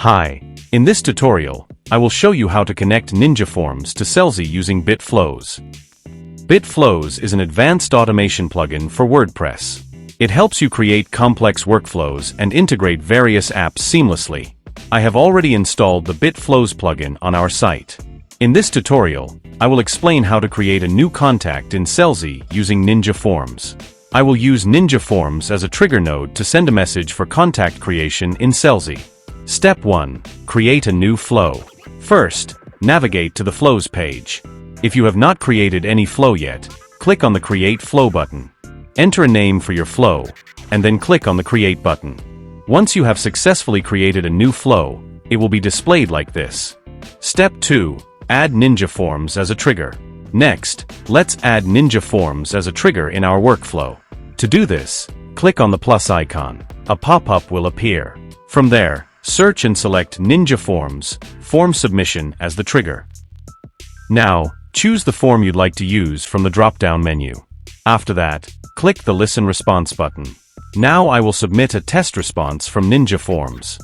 Hi. In this tutorial, I will show you how to connect NinjaForms to Selzy using BitFlows. BitFlows is an advanced automation plugin for WordPress. It helps you create complex workflows and integrate various apps seamlessly. I have already installed the BitFlows plugin on our site. In this tutorial, I will explain how to create a new contact in Selzy using NinjaForms. I will use NinjaForms as a trigger node to send a message for contact creation in Selzy. Step 1. Create a new flow. First, navigate to the Flows page. If you have not created any flow yet, click on the Create Flow button. Enter a name for your flow, and then click on the Create button. Once you have successfully created a new flow, it will be displayed like this. Step 2. Add NinjaForms as a trigger. Next, let's add NinjaForms as a trigger in our workflow. To do this, click on the plus icon. A pop-up will appear. From there, search and select NinjaForms, Form Submission as the trigger. Now, choose the form you'd like to use from the drop-down menu. After that, click the Listen Response button. Now I will submit a test response from NinjaForms.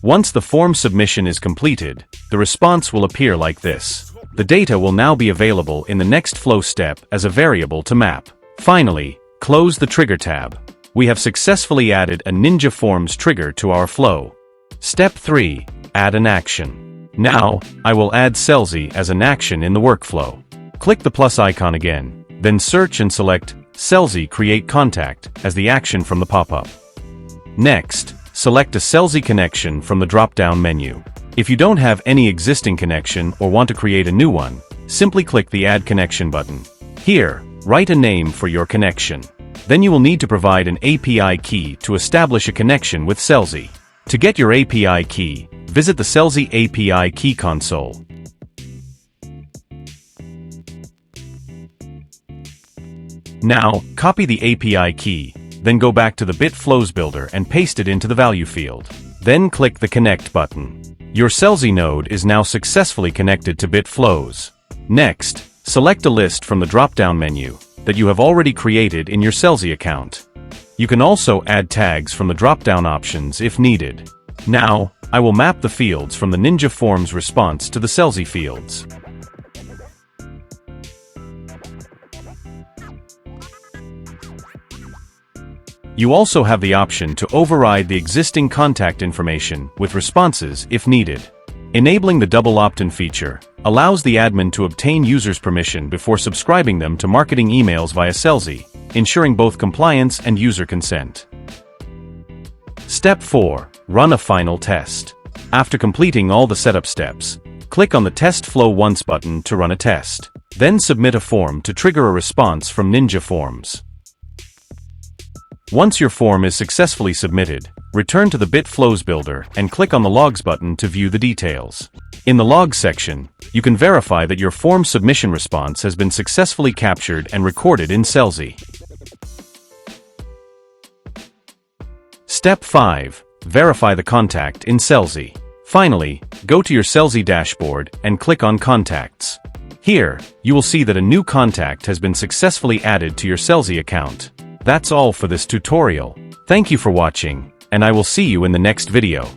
Once the form submission is completed, the response will appear like this. The data will now be available in the next flow step as a variable to map. Finally, close the Trigger tab. We have successfully added a NinjaForms trigger to our flow. Step 3. Add an action. Now, I will add Selzy as an action in the workflow. Click the plus icon again, then search and select Selzy Create Contact as the action from the pop-up. Next, select a Selzy connection from the drop-down menu. If you don't have any existing connection or want to create a new one, simply click the Add Connection button. Here, write a name for your connection. Then you will need to provide an API key to establish a connection with Selzy. To get your API key, visit the Selzy API Key console. Now, copy the API key, then go back to the BitFlows builder and paste it into the value field. Then click the Connect button. Your Selzy node is now successfully connected to BitFlows. Next, select a list from the drop-down menu that you have already created in your Selzy account. You can also add tags from the drop-down options if needed. Now, I will map the fields from the NinjaForms response to the Selzy fields. You also have the option to override the existing contact information with responses if needed. Enabling the double opt-in feature allows the admin to obtain users' permission before subscribing them to marketing emails via Selzy, ensuring both compliance and user consent. Step 4. Run a final test. After completing all the setup steps, click on the Test Flow Once button to run a test. Then submit a form to trigger a response from NinjaForms. Once your form is successfully submitted, return to the BitFlows builder and click on the Logs button to view the details. In the Logs section, you can verify that your form submission response has been successfully captured and recorded in Selzy. Step 5. Verify the contact in Selzy. Finally, go to your Selzy dashboard and click on Contacts. Here, you will see that a new contact has been successfully added to your Selzy account. That's all for this tutorial. Thank you for watching, and I will see you in the next video.